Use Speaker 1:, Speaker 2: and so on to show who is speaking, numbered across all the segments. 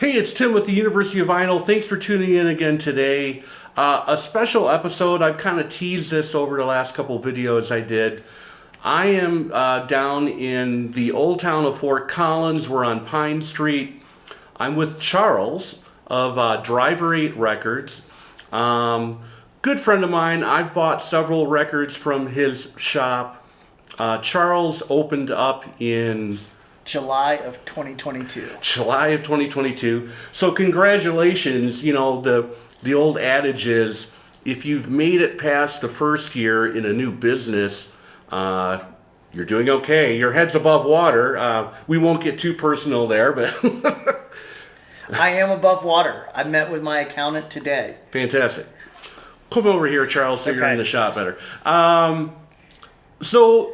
Speaker 1: Hey, it's Tim with the University of Vinyl. Thanks for tuning in again today. A special episode. I've kind of teased this over the last couple videos I did. I am down in the old town of Fort Collins. We're on Pine Street. I'm with Charles of Driver 8 Records. Good friend of mine. I've bought several records from his shop. Charles opened up in
Speaker 2: July of 2022.
Speaker 1: July of 2022. So congratulations. You know, the old adage is, if you've made it past the first year in a new business, you're doing okay. Your head's above water. We won't get too personal there, but
Speaker 2: I am above water. I met with my accountant today.
Speaker 1: Fantastic. Come over here, Charles, so you're
Speaker 2: Okay.
Speaker 1: in the shop better. So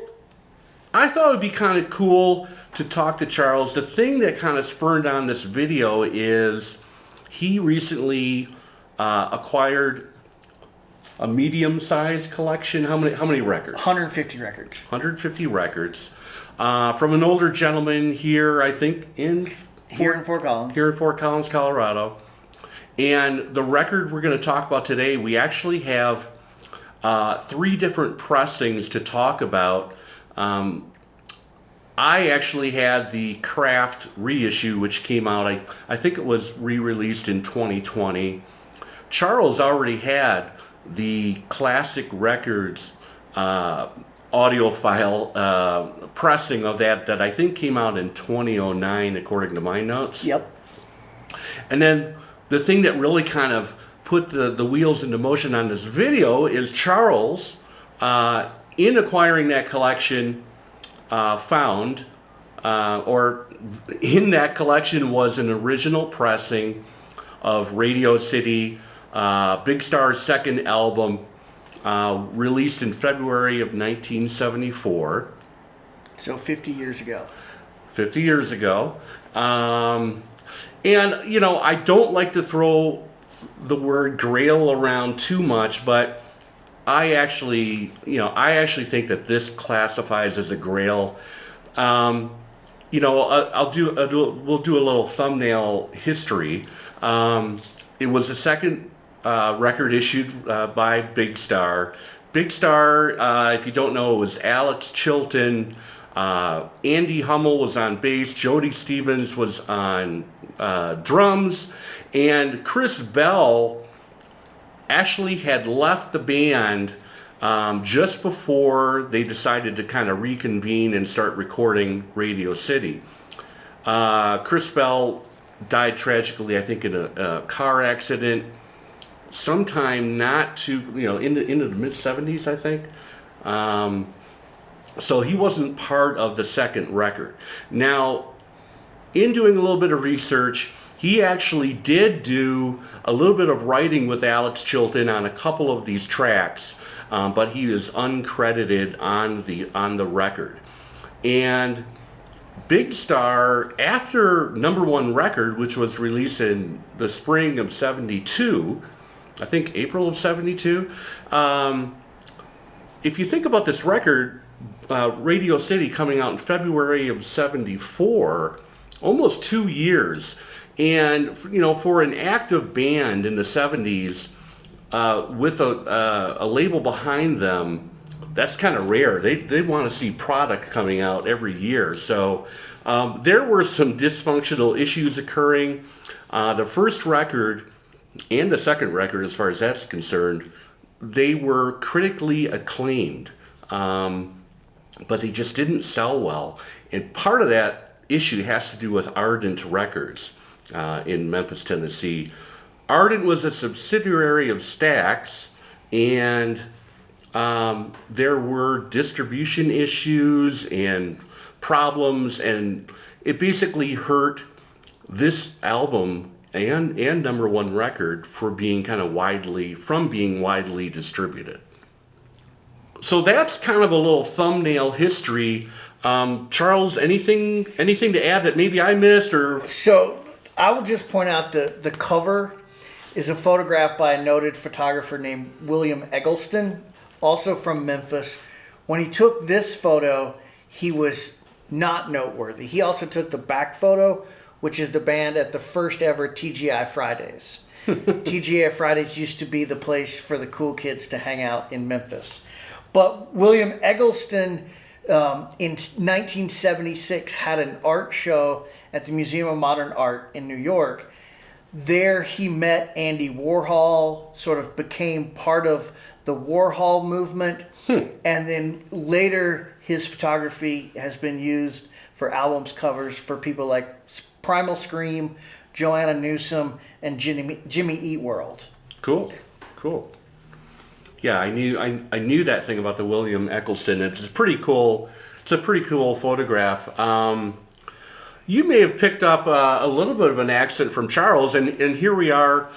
Speaker 1: I thought it would be kind of cool to talk to Charles. The thing that kind of spurred on this video is he recently acquired a medium-sized collection. How many records?
Speaker 2: 150 records.
Speaker 1: 150 records from an older gentleman here, I think,
Speaker 2: Here in Fort Collins.
Speaker 1: Here in Fort Collins, Colorado. And the record we're going to talk about today, we actually have 3 different pressings to talk about. I actually had the Craft reissue, which came out, I think it was re-released in 2020. Charles already had the Classic Records audiophile pressing of that I think came out in 2009, according to my notes.
Speaker 2: Yep.
Speaker 1: And then the thing that really kind of put the wheels into motion on this video is Charles, in acquiring that collection, found, or in that collection was an original pressing of Radio City, Big Star's second album, released in February of 1974.
Speaker 2: So 50 years ago.
Speaker 1: 50 years ago. And, you know, I don't like to throw the word grail around too much, but I actually think that this classifies as a grail. You know, we'll do a little thumbnail history. It was the second record issued by Big Star. Big Star, if you don't know, it was Alex Chilton, Andy Hummel was on bass, Jody Stevens was on drums, and Chris Bell actually had left the band just before they decided to kind of reconvene and start recording Radio City. Chris Bell died tragically, I think, in a car accident sometime not too, into the mid-70s, I think. So he wasn't part of the second record. Now, in doing a little bit of research, he actually did do a little bit of writing with Alex Chilton on a couple of these tracks, but he is uncredited on the record. And Big Star, after number 1 record, which was released in the spring of 72, I think April of 72, if you think about this record, Radio City coming out in February of 74, almost 2 years. And, for an active band in the 70s, with a label behind them, that's kind of rare. They want to see product coming out every year. So there were some dysfunctional issues occurring. The first record and the second record, as far as that's concerned, they were critically acclaimed, but they just didn't sell well. And part of that issue has to do with Ardent Records in Memphis, Tennessee. Ardent was a subsidiary of Stax, and there were distribution issues and problems, and it basically hurt this album and number 1 record for being widely distributed. So that's kind of a little thumbnail history. Charles, anything to add that maybe I missed? Or
Speaker 2: So I would just point out the cover is a photograph by a noted photographer named William Eggleston, also from Memphis. When he took this photo, he was not noteworthy. He also took the back photo, which is the band at the first ever TGI Fridays. TGI Fridays used to be the place for the cool kids to hang out in Memphis. But William Eggleston in 1976 had an art show at the Museum of Modern Art in New York. There he met Andy Warhol, sort of became part of the Warhol movement. And then later his photography has been used for albums covers for people like Primal Scream, Joanna Newsom, and Jimmy Eat World.
Speaker 1: Cool. Yeah, I knew that thing about the William Eggleston. It's pretty cool. It's a pretty cool photograph. You may have picked up a little bit of an accent from Charles, and here we are.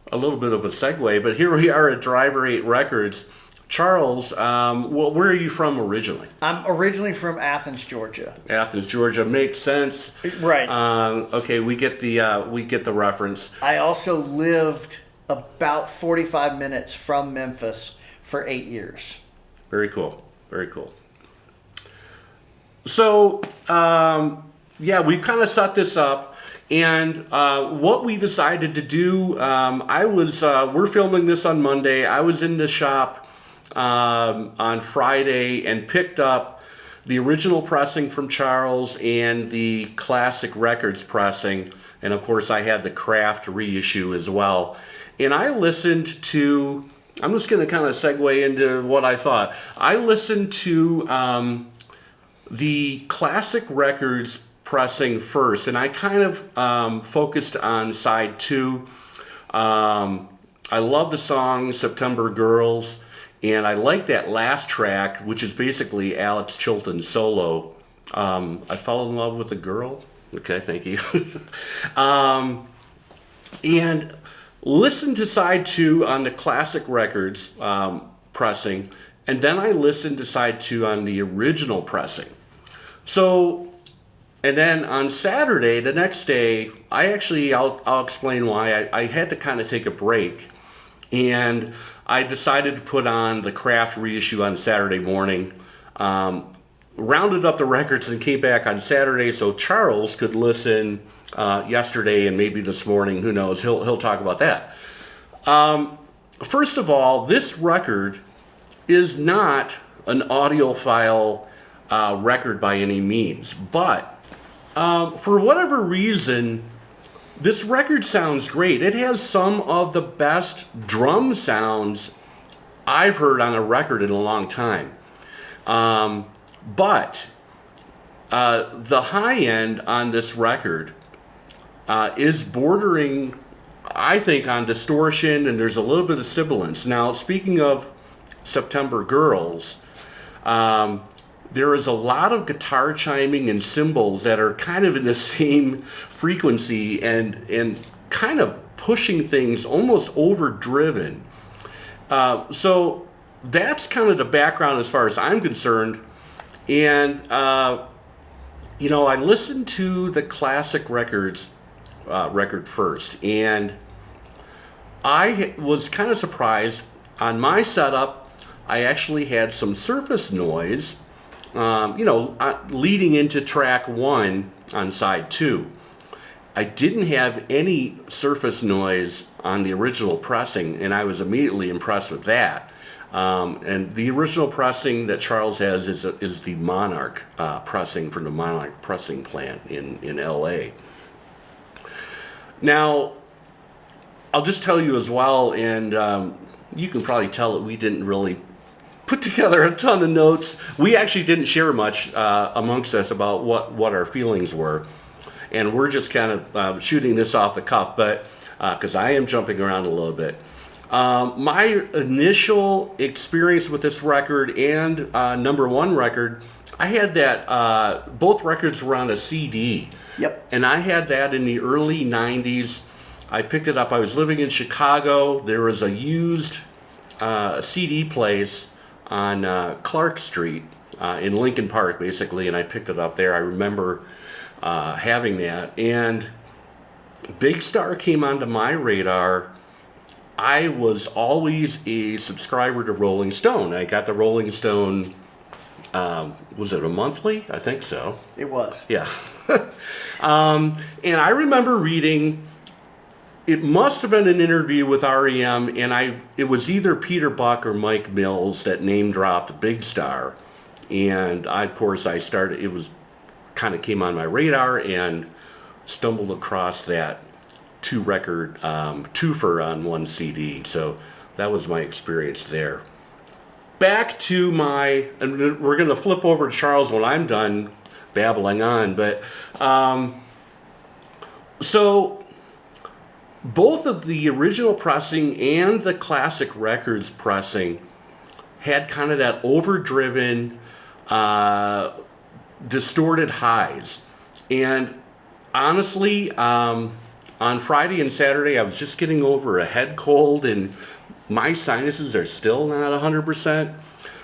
Speaker 1: A little bit of a segue, but here we are at Driver 8 Records. Charles, well, where are you from originally?
Speaker 2: I'm originally from Athens, Georgia.
Speaker 1: Athens, Georgia, makes sense.
Speaker 2: Right.
Speaker 1: Okay, we get the reference.
Speaker 2: I also lived about 45 minutes from Memphis for 8 years.
Speaker 1: Very cool. So, yeah, we've kind of set this up. And what we decided to do, we're filming this on Monday. I was in the shop on Friday and picked up the original pressing from Charles and the Classic Records pressing. And of course, I had the Craft reissue as well. And I listened to, I'm just going to kind of segue into what I thought. I listened to the Classic Records pressing first, and I kind of focused on side 2. I love the song September Girls, and I like that last track, which is basically Alex Chilton's solo. I fell in love with a girl. Okay, thank you. And listen to side 2 on the Classic Records pressing, and then I listened to side 2 on the original pressing. So, and then on Saturday, the next day, I'll explain why. I had to kind of take a break, and I decided to put on the Craft reissue on Saturday morning, rounded up the records and came back on Saturday so Charles could listen yesterday and maybe this morning, who knows, he'll talk about that. First of all, this record is not an audiophile record by any means, but for whatever reason, this record sounds great. It has some of the best drum sounds I've heard on a record in a long time. But the high end on this record is bordering, I think, on distortion, and there's a little bit of sibilance. Now, speaking of September Girls, there is a lot of guitar chiming and cymbals that are kind of in the same frequency and kind of pushing things almost overdriven. So that's kind of the background as far as I'm concerned. And, you know, I listened to the Classic Records record first, and I was kind of surprised. On my setup, I actually had some surface noise, leading into track 1 on side 2. I didn't have any surface noise on the original pressing, and I was immediately impressed with that. And the original pressing that Charles has is the Monarch pressing from the Monarch pressing plant in LA. Now, I'll just tell you as well, and you can probably tell that we didn't really put together a ton of notes. We actually didn't share much amongst us about what our feelings were. And we're just kind of shooting this off the cuff, but because I am jumping around a little bit. My initial experience with this record and number 1 record, I had that, both records were on a CD.
Speaker 2: Yep. And
Speaker 1: I had that in the early 90s. I picked it up. I was living in Chicago. There was a used CD place on Clark Street in Lincoln Park, basically, and I picked it up there. I remember having that. And Big Star came onto my radar. I was always a subscriber to Rolling Stone. I got the Rolling Stone Was it a monthly? I think so.
Speaker 2: It was.
Speaker 1: Yeah. And I remember reading, it must have been an interview with REM, and it was either Peter Buck or Mike Mills that name dropped Big Star. And of course, it was kind of came on my radar and stumbled across that 2-record twofer on one CD. So that was my experience there. Back to and we're going to flip over to Charles when I'm done babbling on, but so both of the original pressing and the Classic Records pressing had kind of that overdriven, distorted highs. And honestly, on Friday and Saturday, I was just getting over a head cold, and my sinuses are still not 100%.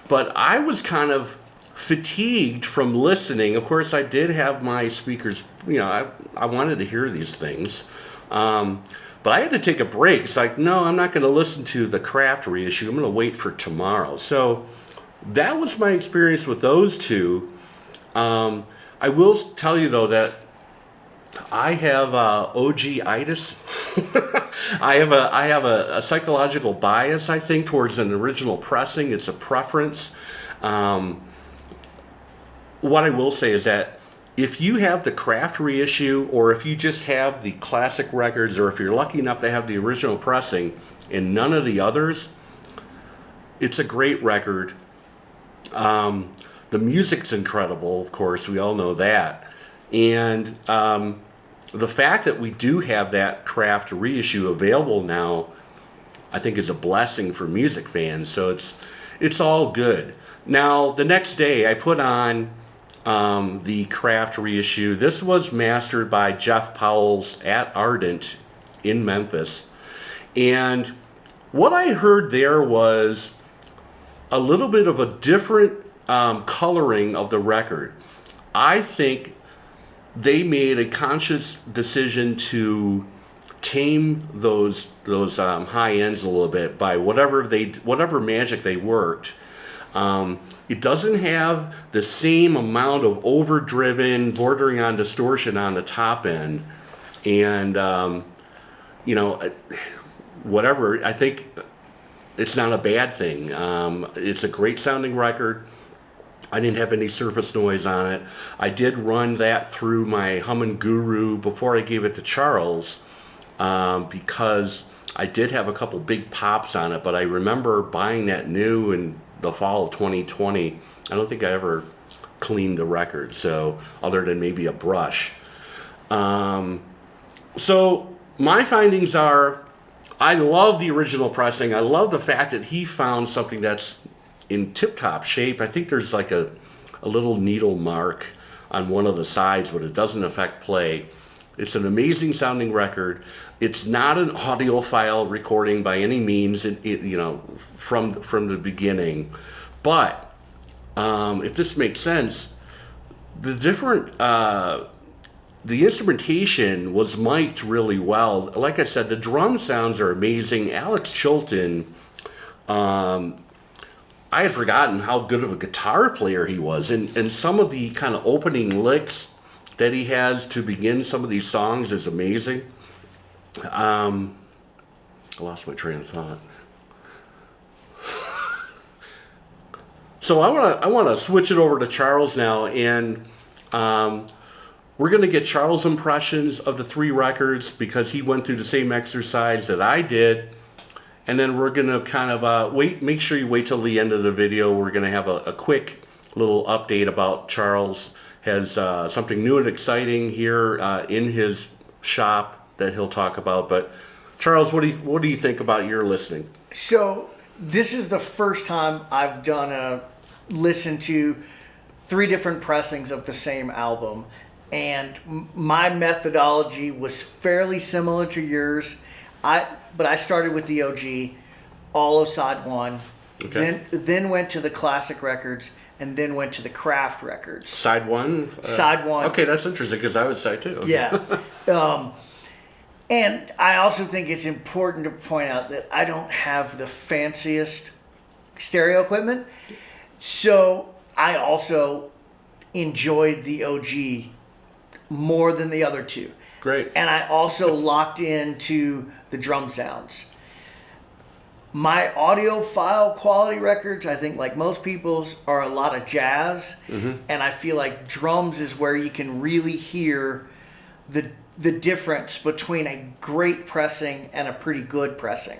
Speaker 1: But I was kind of fatigued from listening. Of course, I did have my speakers, I wanted to hear these things. But I had to take a break. It's like, no, I'm not going to listen to the Craft reissue. I'm going to wait for tomorrow. So that was my experience with those two. I will tell you, though, that I have OG-itis. I have a psychological bias, I think, towards an original pressing. It's a preference. What I will say is that if you have the Craft reissue, or if you just have the Classic Records, or if you're lucky enough to have the original pressing and none of the others, it's a great record. The music's incredible, of course, we all know that. And the fact that we do have that Craft reissue available now, I think is a blessing for music fans. So it's all good. Now, the next day I put on the Craft reissue. This was mastered by Jeff Powell's at Ardent in Memphis. And what I heard there was a little bit of a different coloring of the record. I think they made a conscious decision to tame those high ends a little bit by whatever magic they worked. It doesn't have the same amount of overdriven, bordering on distortion on the top end, and whatever. I think it's not a bad thing. It's a great sounding record. I didn't have any surface noise on it. I did run that through my Hummin' Guru before I gave it to Charles, because I did have a couple big pops on it, but I remember buying that new in the fall of 2020. I don't think I ever cleaned the record, so other than maybe a brush. So my findings are, I love the original pressing. I love the fact that he found something that's in tip-top shape. I think there's like a little needle mark on one of the sides, but it doesn't affect play. It's an amazing sounding record. It's not an audiophile recording by any means, from the beginning. But if this makes sense, the instrumentation was mic'd really well. Like I said, the drum sounds are amazing. Alex Chilton, I had forgotten how good of a guitar player he was, and some of the kind of opening licks that he has to begin some of these songs is amazing. I lost my train of thought. So I want to switch it over to Charles now, and we're going to get Charles' impressions of the 3 records, because he went through the same exercise that I did. And then we're going to kind of make sure you wait till the end of the video. We're going to have a quick little update about Charles has something new and exciting here in his shop that he'll talk about. But Charles, what do you think about your listening?
Speaker 2: So this is the first time I've done a listen to 3 different pressings of the same album, and my methodology was fairly similar to yours. But I started with the OG, all of side 1,
Speaker 1: okay.
Speaker 2: Then went to the Classic Records, and then went to the Craft Records.
Speaker 1: Side 1?
Speaker 2: Side 1.
Speaker 1: Okay, that's interesting, because I would side 2. Okay.
Speaker 2: Yeah. And I also think it's important to point out that I don't have the fanciest stereo equipment. So I also enjoyed the OG more than the other two.
Speaker 1: Great.
Speaker 2: And I also locked into the drum sounds. My audiophile quality records, I think like most people's, are a lot of jazz. And I feel like drums is where you can really hear the difference between a great pressing and a pretty good pressing.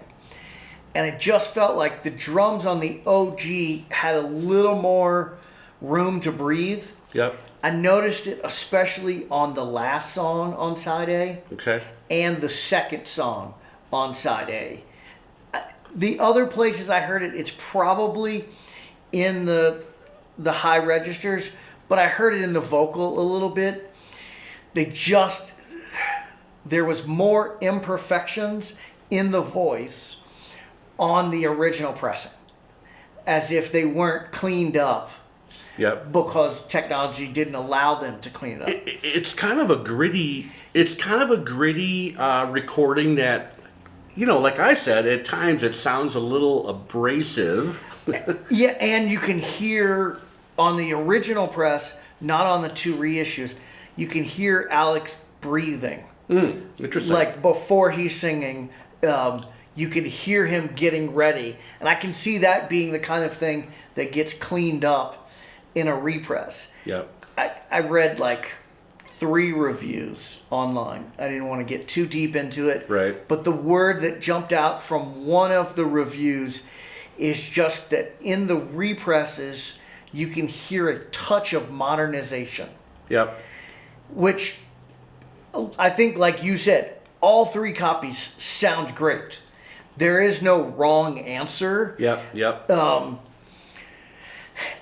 Speaker 2: And it just felt like the drums on the OG had a little more room to breathe.
Speaker 1: Yep.
Speaker 2: I noticed it especially on the last song on side A.
Speaker 1: Okay.
Speaker 2: And the second song on side A. The other places I heard it, it's probably in the high registers, but I heard it in the vocal a little bit. There was more imperfections in the voice on the original pressing, as if they weren't cleaned up.
Speaker 1: Yep.
Speaker 2: Because technology didn't allow them to clean it up.
Speaker 1: It's kind of a gritty. It's kind of a gritty recording that, like I said, at times it sounds a little abrasive.
Speaker 2: Yeah, and you can hear on the original press, not on the 2 reissues, you can hear Alex breathing.
Speaker 1: Interesting.
Speaker 2: Like before he's singing, you can hear him getting ready, and I can see that being the kind of thing that gets cleaned up in a repress.
Speaker 1: Yep.
Speaker 2: I read like 3 reviews online. I didn't want to get too deep into it.
Speaker 1: Right.
Speaker 2: But the word that jumped out from one of the reviews is just that in the represses, you can hear a touch of modernization.
Speaker 1: Yep.
Speaker 2: Which I think, like you said, all 3 copies sound great. There is no wrong answer.
Speaker 1: Yep.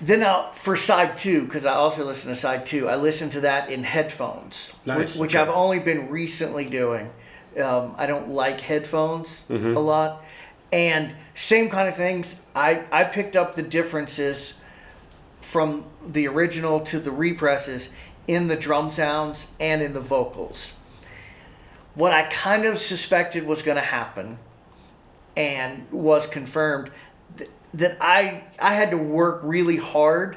Speaker 2: Then now for side 2, because I also listen to side 2, I listen to that in headphones,
Speaker 1: Nice.
Speaker 2: which
Speaker 1: Okay.
Speaker 2: I've only been recently doing. I don't like headphones a lot. And same kind of things. I picked up the differences from the original to the represses in the drum sounds and in the vocals. What I kind of suspected was going to happen and was confirmed, that I had to work really hard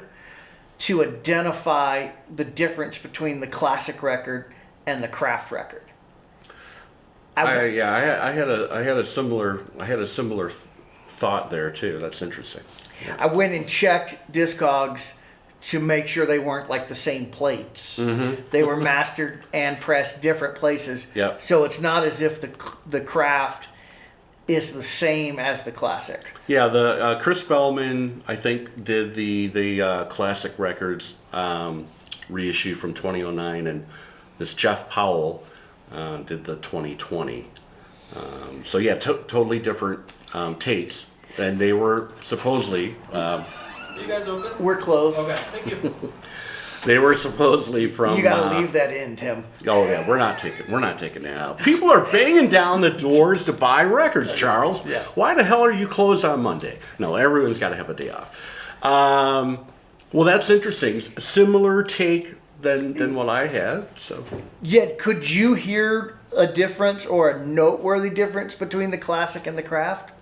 Speaker 2: to identify the difference between the classic record and the craft record.
Speaker 1: I had a similar thought there too. That's interesting.
Speaker 2: I went and checked Discogs to make sure they weren't like the same plates. They were mastered and pressed different places.
Speaker 1: Yep.
Speaker 2: So it's not as if the craft is the same as the classic.
Speaker 1: Yeah, the Chris Bellman, I think, did the Classic Records reissue from 2009, and this Jeff Powell did the 2020. So yeah, totally different takes, and they were supposedly.
Speaker 3: Are you guys open?
Speaker 2: We're closed.
Speaker 3: Okay, thank you.
Speaker 1: They were supposedly from.
Speaker 2: You got to leave that in, Tim.
Speaker 1: Oh yeah, we're not taking that out. People are banging down the doors to buy records, Charles.
Speaker 2: Yeah.
Speaker 1: Why the hell are you closed on Monday? No, everyone's got to have a day off. Well, that's interesting. Similar take than what I had. So.
Speaker 2: Yet, could you hear a difference or a noteworthy difference between the classic and the craft?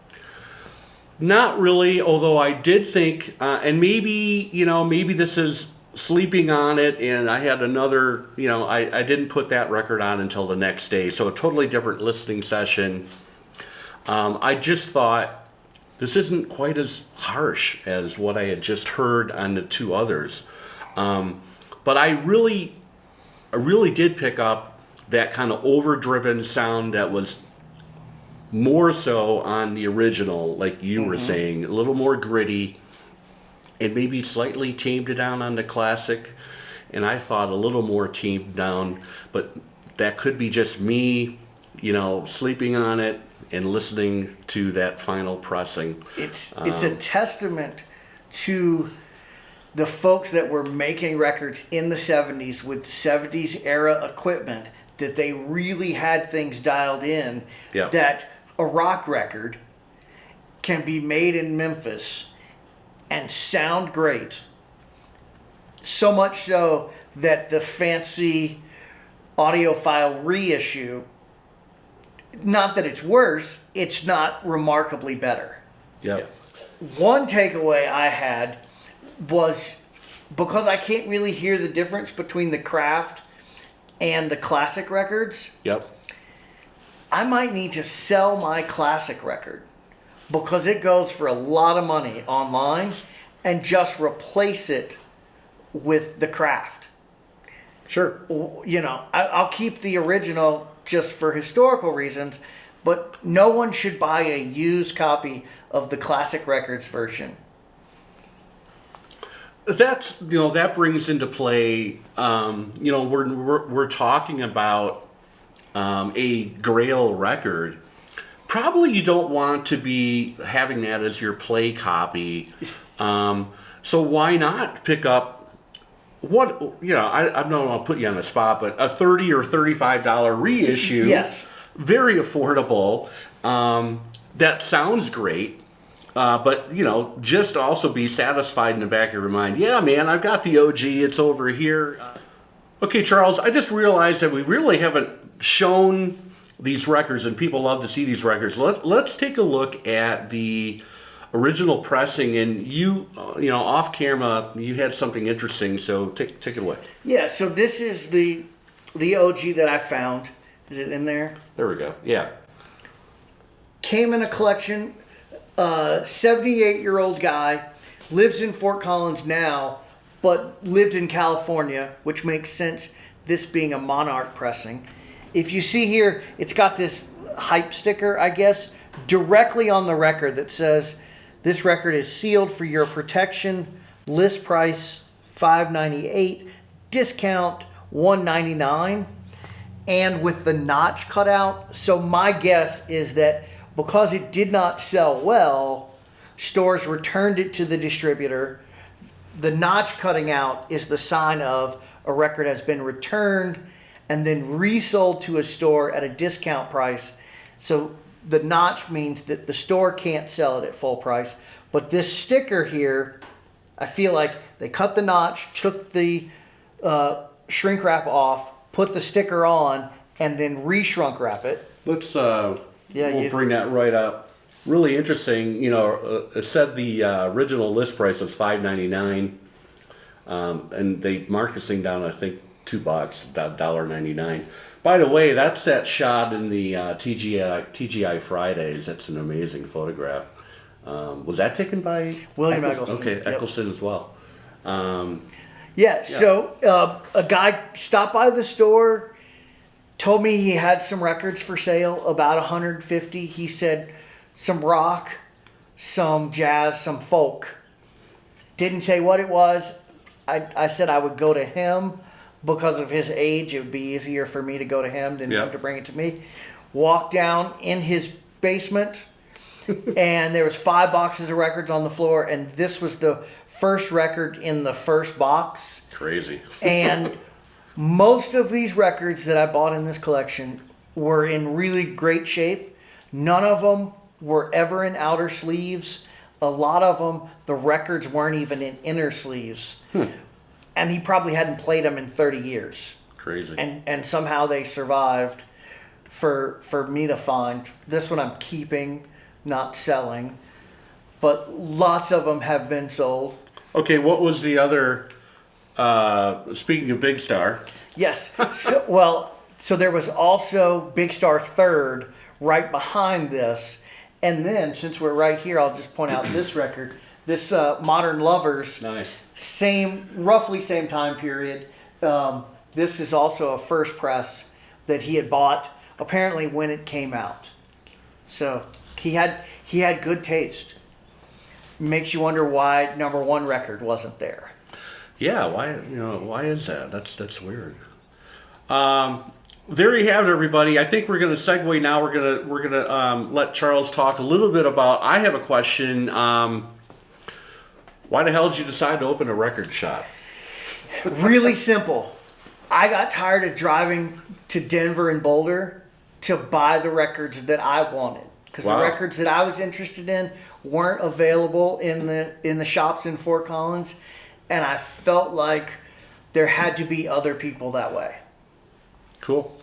Speaker 1: Not really, although I did think, and maybe this is sleeping on it, and I had another, I didn't put that record on until the next day, so a totally different listening session. I just thought this isn't quite as harsh as what I had just heard on the 2 others. But I really did pick up that kind of overdriven sound that was more so on the original, like you were saying, a little more gritty, and maybe slightly tamed it down on the classic. And I thought a little more tamed down, but that could be just me, sleeping on it and listening to that final pressing.
Speaker 2: It's a testament to the folks that were making records in the 70s with 70s era equipment, that they really had things dialed in.
Speaker 1: Yeah.
Speaker 2: That a rock record can be made in Memphis and sound great. So much so that the fancy audiophile reissue, not that it's worse, it's not remarkably better.
Speaker 1: Yep.
Speaker 2: One takeaway I had was because I can't really hear the difference between the Craft and the Classic records,
Speaker 1: Yep.
Speaker 2: I might need to sell my Classic record because it goes for a lot of money online and just replace it with the Craft.
Speaker 1: Sure.
Speaker 2: You know, I'll keep the original just for historical reasons, but no one should buy a used copy of the Classic Records version.
Speaker 1: That's, that brings into play, we're talking about a grail record. Probably you don't want to be having that as your play copy. So why not pick up I don't want to put you on the spot, but a $30 or $35 reissue.
Speaker 2: Yes.
Speaker 1: Very affordable. That sounds great. But, just also be satisfied in the back of your mind. Yeah, man, I've got the OG. It's over here. Okay, Charles, I just realized that we really haven't shown these records, and people love to see these records. Let's take a look at the original pressing, and off camera, you had something interesting, so take it away.
Speaker 2: Yeah, so this is the OG that I found. Is it in there?
Speaker 1: There we go. Yeah.
Speaker 2: Came in a collection. 78-year-old guy, lives in Fort Collins now, but lived in California, which makes sense, this being a Monarch pressing. If you see here, it's got this hype sticker, I guess, directly on the record that says, this record is sealed for your protection, list price $5.98, discount $1.99, and with the notch cut out. So my guess is that because it did not sell well, stores returned it to the distributor. The notch cutting out is the sign of a record has been returned and then resold to a store at a discount price. So the notch means that the store can't sell it at full price. But this sticker here, I feel like they cut the notch, took the shrink wrap off, put the sticker on, and then re-shrunk wrap it.
Speaker 1: Let's we'll bring that right up. Really interesting. It said the original list price was $5.99, and they marked this thing down, I think, $2, $1.99. By the way, that's that shot in the TGI Fridays. That's an amazing photograph. Was that taken by
Speaker 2: William Eggleston?
Speaker 1: Okay,
Speaker 2: Yep.
Speaker 1: Eggleston as well.
Speaker 2: So a guy stopped by the store, told me he had some records for sale, about 150. He said some rock, some jazz, some folk. Didn't say what it was. I said I would go to him because of his age. It would be easier for me to go to him than him to bring it to me. Walked down in his basement, and there was 5 boxes of records on the floor, and this was the first record in the first box.
Speaker 1: Crazy.
Speaker 2: And most of these records that I bought in this collection were in really great shape. None of them were ever in outer sleeves. A lot of them, the records weren't even in inner sleeves. And he probably hadn't played them in 30 years.
Speaker 1: Crazy.
Speaker 2: And somehow they survived for me to find. This one I'm keeping, not selling. But lots of them have been sold.
Speaker 1: Okay, what was the other... speaking of Big Star.
Speaker 2: Yes. So there was also Big Star Third right behind this. And then, since we're right here, I'll just point out this record. This Modern Lovers.
Speaker 1: Nice.
Speaker 2: Roughly same time period. This is also a first press that he had bought, apparently when it came out. So he had good taste. Makes you wonder why number 1 record wasn't there.
Speaker 1: Yeah, why is that? That's weird. There you have it, everybody. I think we're going to segue now. We're gonna let Charles talk a little bit about. I have a question. Why the hell did you decide to open a record shop?
Speaker 2: Really simple. I got tired of driving to Denver and Boulder to buy the records that I wanted, because the records that I was interested in weren't available in the shops in Fort Collins. And I felt like there had to be other people that way.
Speaker 1: Cool.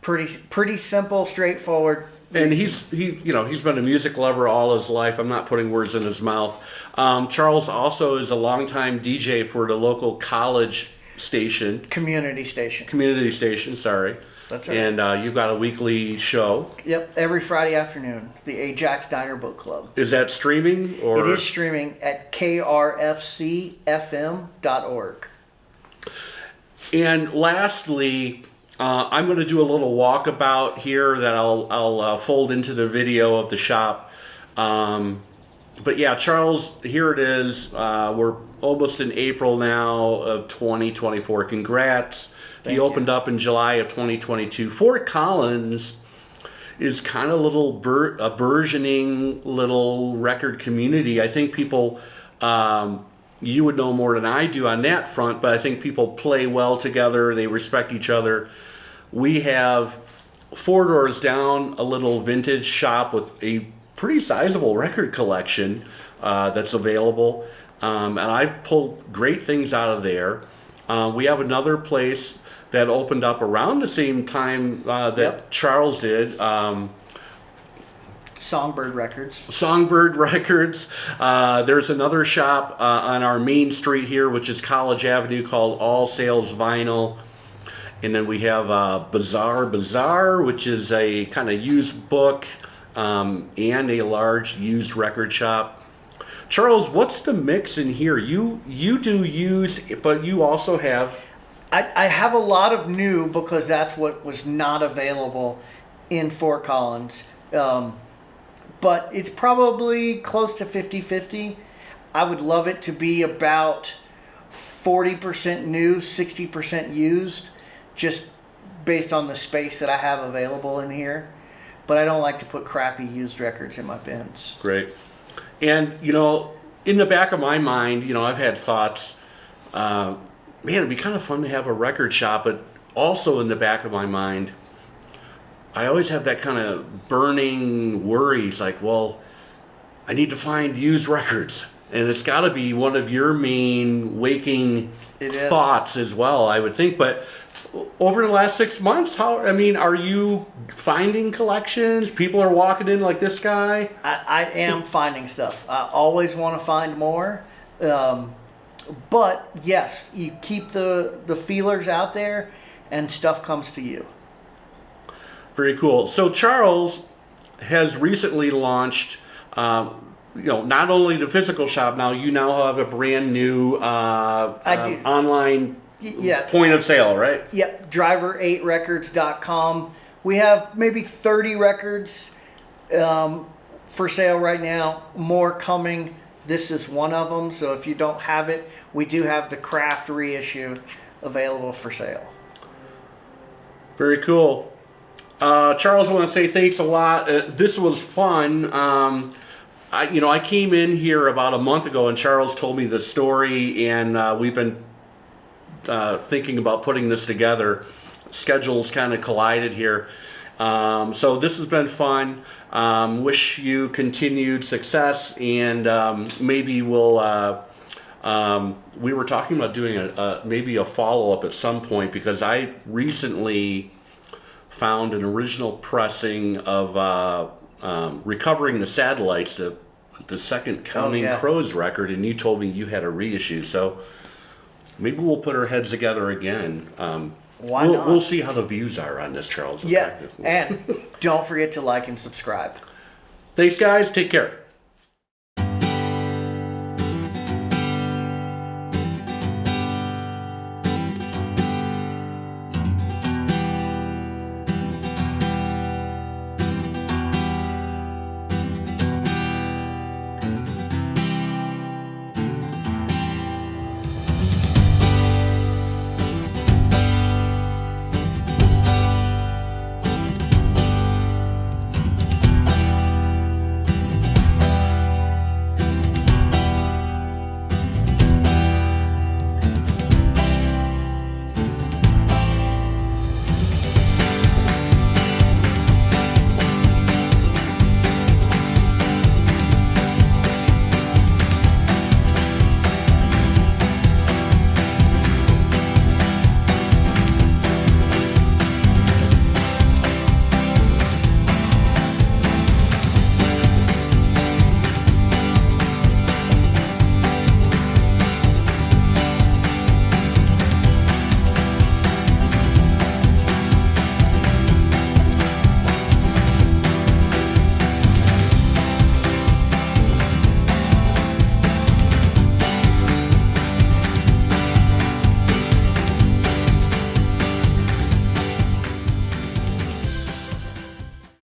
Speaker 2: Pretty simple, straightforward.
Speaker 1: And he's been a music lover all his life. I'm not putting words in his mouth. Charles also is a longtime DJ for the local college station.
Speaker 2: Community station.
Speaker 1: Sorry.
Speaker 2: That's right.
Speaker 1: And you've got a weekly show.
Speaker 2: Yep, every Friday afternoon, the Ajax Diner Book Club.
Speaker 1: Is that streaming? Or?
Speaker 2: It is streaming at krfcfm.org.
Speaker 1: And lastly, I'm going to do a little walkabout here that I'll fold into the video of the shop. But yeah, Charles, here it is. We're almost in April now of 2024. Congrats. He opened up in July of 2022. Fort Collins is kind of a burgeoning little record community. I think people, you would know more than I do on that front, but I think people play well together. They respect each other. We have 4 doors down a little vintage shop with a pretty sizable record collection that's available. And I've pulled great things out of there. We have another place that opened up around the same time that Charles did.
Speaker 2: Songbird Records.
Speaker 1: Songbird Records. There's another shop on our main street here, which is College Avenue, called All Sales Vinyl. And then we have Bazaar, which is a kind of used book and a large used record shop. Charles, what's the mix in here? You do used, but you also have...
Speaker 2: I have a lot of new because that's what was not available in Fort Collins. But it's probably close to 50-50. I would love it to be about 40% new, 60% used, just based on the space that I have available in here. But I don't like to put crappy used records in my bins.
Speaker 1: Great. And, in the back of my mind, I've had thoughts, man, it'd be kind of fun to have a record shop, but also in the back of my mind, I always have that kind of burning worries, like, well, I need to find used records. And it's got to be one of your main waking thoughts as well, I would think. But over the last 6 months, are you finding collections? People are walking in like this guy?
Speaker 2: I am finding stuff. I always want to find more. But yes, you keep the feelers out there and stuff comes to you.
Speaker 1: Very cool. So Charles has recently launched, not only the physical shop, you now have a brand new online point of sale, right?
Speaker 2: Yep, driver8records.com. We have maybe 30 records for sale right now, more coming. This is one of them, so if you don't have it, we do have the Craft reissue available for sale.
Speaker 1: Very cool. Charles, I want to say thanks a lot. This was fun. I came in here about a month ago, and Charles told me the story, and we've been thinking about putting this together. Schedules kind of collided here. So this has been fun. Wish you continued success, and maybe we'll... we were talking about doing maybe a follow-up at some point, because I recently found an original pressing of Recovering the Satellites, the second Counting Crows record, and you told me you had a reissue. So maybe we'll put our heads together again.
Speaker 2: Why not?
Speaker 1: We'll see how the views are on this, Charles.
Speaker 2: Yeah, and don't forget to like and subscribe.
Speaker 1: Thanks, guys. Take care.